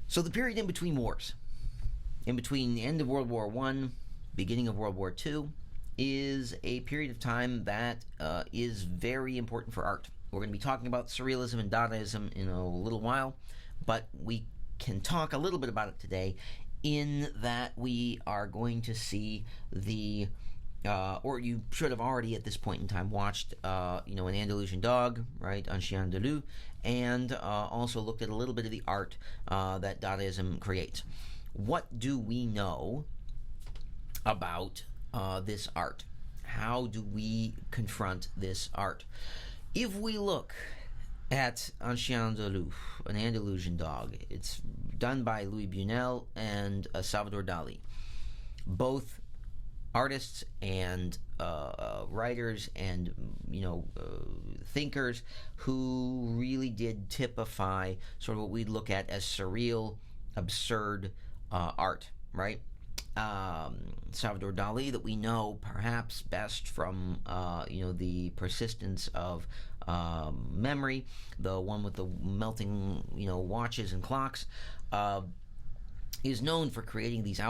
So the period in between wars, in between the end of World War I, beginning of World War II, is a period of time that is very important for art. We're going to be talking about Surrealism and Dadaism in a little while, but we can talk a little bit about it today in that we are going to see the or you should have already at this point in time watched, an Andalusian dog, right, Un Chien Andalou, and also looked at a little bit of the art that Dadaism creates. What do we know about this art? How do we confront this art? If we look at Un Chien Andalou, an Andalusian dog, it's done by Louis Buñuel and Salvador Dali, both artists and writers and thinkers who really did typify sort of what we'd look at as surreal, absurd art, right? Salvador Dali, that we know perhaps best from the persistence of memory, the one with the melting watches and clocks, is known for creating these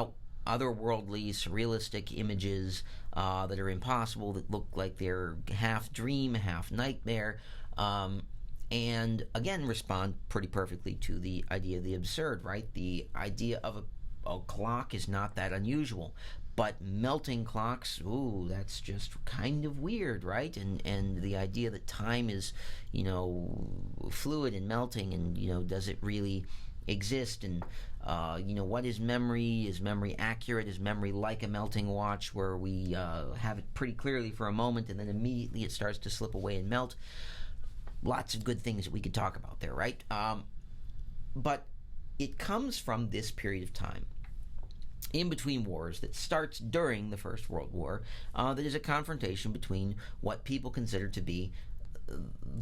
otherworldly, surrealistic images that are impossible, that look like they're half dream, half nightmare, and again respond pretty perfectly to the idea of the absurd, right? The idea of a clock is not that unusual, but melting clocks, that's just kind of weird, right? And the idea that time is, fluid and melting, and does it really exist? And what is memory? Is memory accurate? Is memory like a melting watch where we have it pretty clearly for a moment and then immediately it starts to slip away and melt? Lots of good things that we could talk about there, right? But it comes from this period of time in between wars that starts during the First World War, that is a confrontation between what people consider to be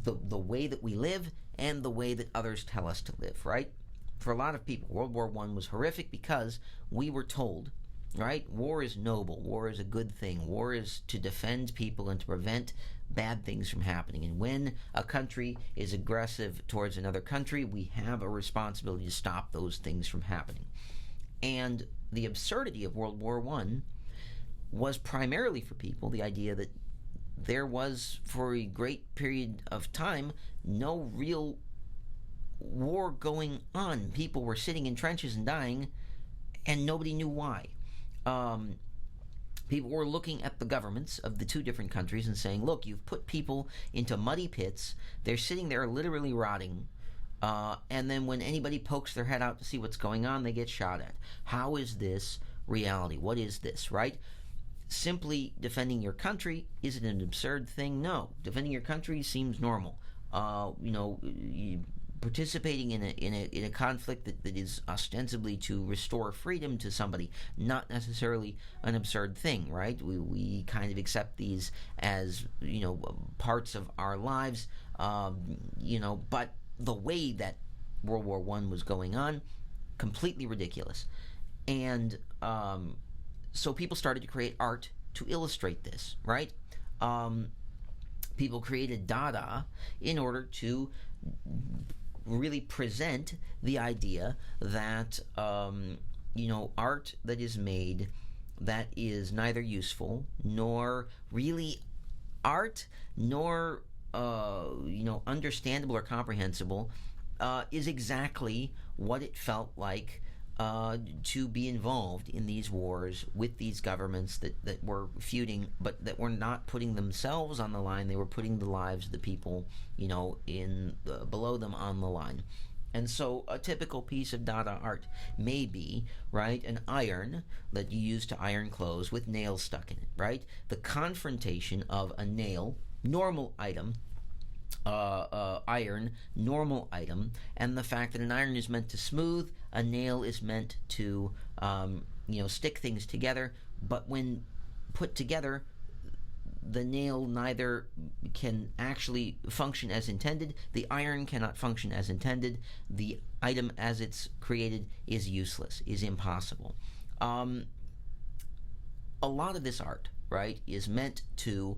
the way that we live and the way that others tell us to live, right? For a lot of people, World War I was horrific because we were told, right, war is noble, war is a good thing, war is to defend people and to prevent bad things from happening. And when a country is aggressive towards another country, we have a responsibility to stop those things from happening. And the absurdity of World War I was primarily for people the idea that there was, for a great period of time, no real war going on. People were sitting in trenches and dying, and nobody knew why. People were looking at the governments of the two different countries and saying, look, you've put people into muddy pits, they're sitting there literally rotting, and then when anybody pokes their head out to see what's going on, they get shot at. How is this reality? What is this, right? Simply defending your country, is it an absurd thing? No. Defending your country seems normal. Participating in a conflict that is ostensibly to restore freedom to somebody, not necessarily an absurd thing, right? We kind of accept these as parts of our lives, but the way that World War I was going on, completely ridiculous. And so people started to create art to illustrate this, right? People created Dada in order to really present the idea that art that is made that is neither useful nor really art nor understandable or comprehensible is exactly what it felt like to be involved in these wars with these governments that were feuding, but that were not putting themselves on the line. They were putting the lives of the people, below them on the line. And so a typical piece of Dada art may be, right, an iron that you use to iron clothes with nails stuck in it, right? The confrontation of a nail, normal item, iron, normal item, and the fact that an iron is meant to smooth, a nail is meant to, stick things together, but when put together, the nail neither can actually function as intended, the iron cannot function as intended, the item as it's created is useless, is impossible. A lot of this art, right, is meant to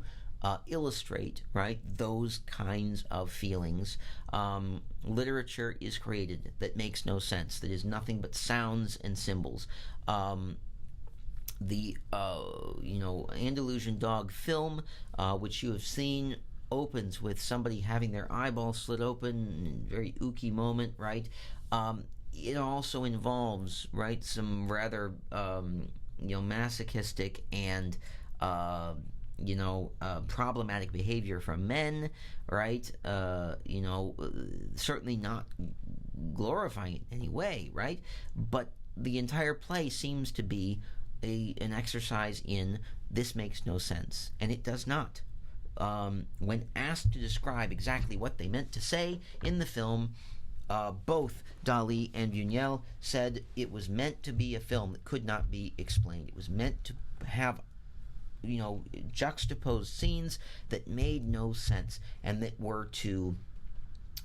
illustrate, right, those kinds of feelings. Literature is created that makes no sense, that is nothing but sounds and symbols. The Andalusian dog film, which you have seen, opens with somebody having their eyeball slit open, very ooky moment, right? It also involves, right, some rather masochistic and problematic behavior from men, right? Certainly not glorifying it in any way, right? But the entire play seems to be an exercise in this makes no sense, and it does not. When asked to describe exactly what they meant to say in the film, both Dali and Buñuel said it was meant to be a film that could not be explained. It was meant to have juxtaposed scenes that made no sense and that were to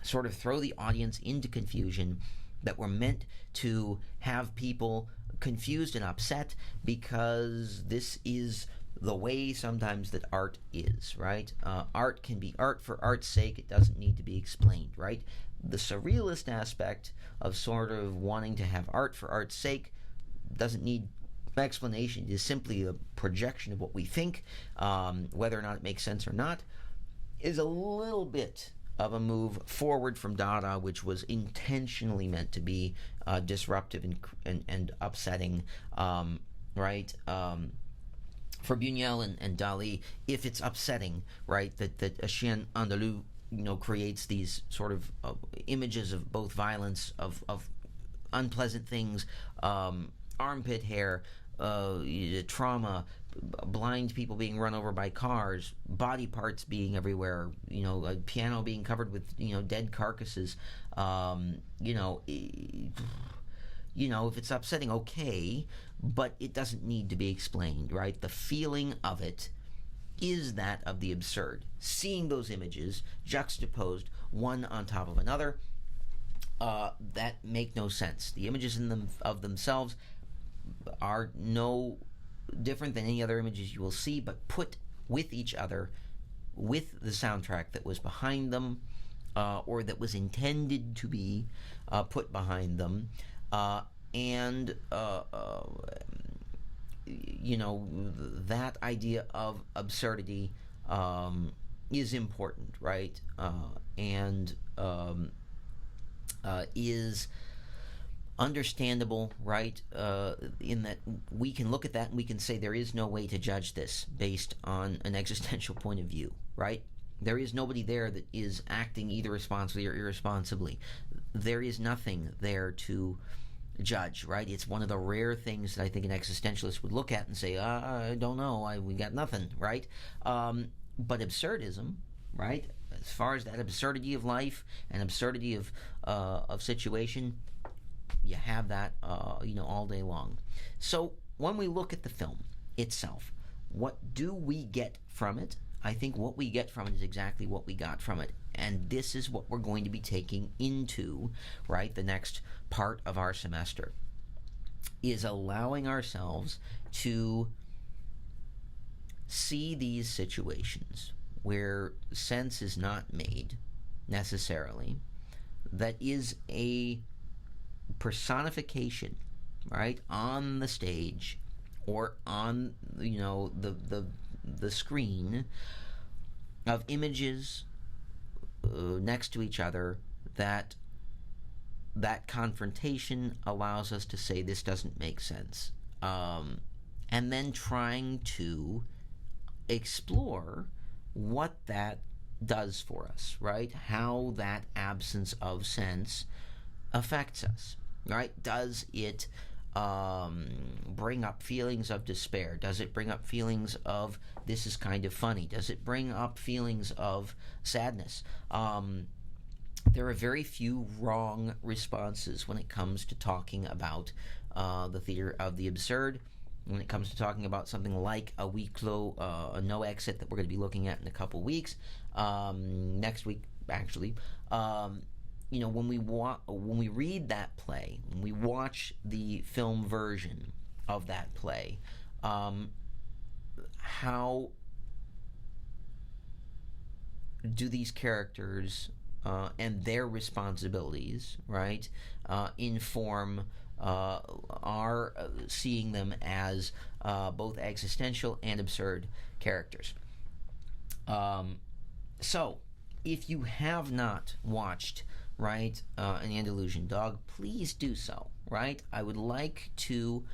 sort of throw the audience into confusion, that were meant to have people confused and upset, because this is the way sometimes that art is, right? Art can be art for art's sake. It doesn't need to be explained, right? The surrealist aspect of sort of wanting to have art for art's sake doesn't need explanation. It is simply a projection of what we think, whether or not it makes sense or not, is a little bit of a move forward from Dada, which was intentionally meant to be disruptive and upsetting, right? For Buñuel and Dali, if it's upsetting, right, that a chien andalou, creates these sort of images of both violence, of unpleasant things, armpit hair, trauma, blind people being run over by cars, body parts being everywhere, a piano being covered with dead carcasses, if it's upsetting, okay, but it doesn't need to be explained, right? The feeling of it is that of the absurd. Seeing those images juxtaposed one on top of another, that make no sense. The images of themselves are no different than any other images you will see, but put with each other, with the soundtrack that was behind them, or that was intended to be put behind them, and that idea of absurdity is important, right? And is understandable, right? In that we can look at that and we can say there is no way to judge this based on an existential point of view, right? There is nobody there that is acting either responsibly or irresponsibly. There is nothing there to judge, right? It's one of the rare things that I think an existentialist would look at and say, I don't know, we got nothing, right? But absurdism, right? As far as that absurdity of life and absurdity of situation, you have that, all day long. So when we look at the film itself, what do we get from it? I think what we get from it is exactly what we got from it. And this is what we're going to be taking into, right, the next part of our semester, is allowing ourselves to see these situations where sense is not made necessarily, that is a personification, right, on the stage or on the screen of images next to each other, that confrontation allows us to say this doesn't make sense, and then trying to explore what that does for us, right? How that absence of sense affects us, right? Does it bring up feelings of despair? Does it bring up feelings of this is kind of funny? Does it bring up feelings of sadness? There are very few wrong responses when it comes to talking about the theater of the absurd, when it comes to talking about something like a huis clos, a no exit that we're going to be looking at in a couple weeks, next week actually. When we read that play, when we watch the film version of that play, how do these characters and their responsibilities, right, inform our seeing them as both existential and absurd characters. So, if you have not watched, right, An Andalusian Dog, please do so, right? I would like to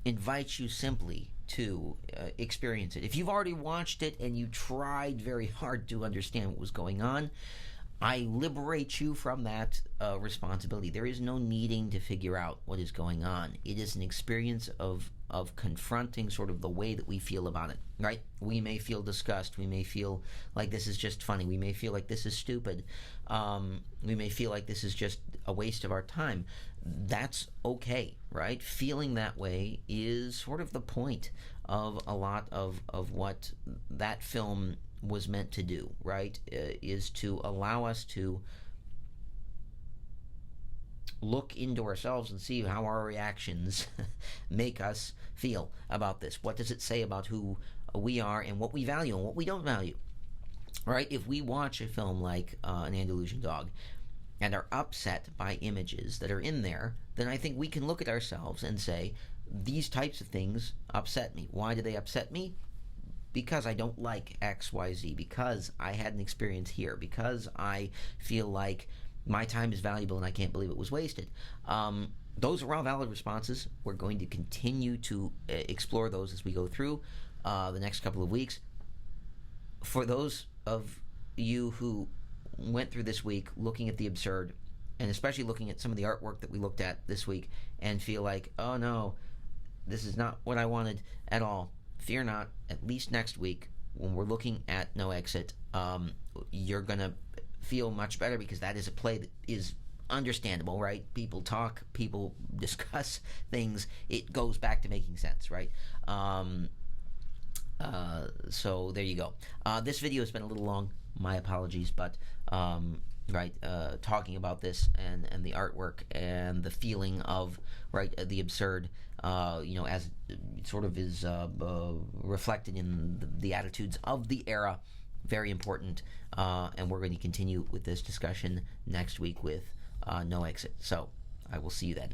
invite you simply to experience it. If you've already watched it and you tried very hard to understand what was going on, I liberate you from that responsibility. There is no needing to figure out what is going on. It is an experience of confronting sort of the way that we feel about it, right? We may feel disgust. We may feel like this is just funny. We may feel like this is stupid. We may feel like this is just a waste of our time. That's okay, right? Feeling that way is sort of the point of a lot of what that film was meant to do, right? Is to allow us to look into ourselves and see how our reactions make us feel about this. What does it say about who we are and what we value and what we don't value, right? If we watch a film like An Andalusian Dog and are upset by images that are in there, then I think we can look at ourselves and say, these types of things upset me. Why do they upset me? Because I don't like X, Y, Z, because I had an experience here, because I feel like my time is valuable and I can't believe it was wasted. Those are all valid responses. We're going to continue to explore those as we go through the next couple of weeks. For those of you who went through this week looking at the absurd, and especially looking at some of the artwork that we looked at this week, and feel like, oh no, this is not what I wanted at all, fear not. At least next week, when we're looking at No Exit, you're going to feel much better, because that is a play that is understandable, right? People talk, people discuss things. It goes back to making sense, right? So there you go. This video has been a little long. My apologies, but talking about this and the artwork and the feeling of the absurd, as it sort of is reflected in the attitudes of the era, very important. And we're going to continue with this discussion next week with No Exit. So I will see you then.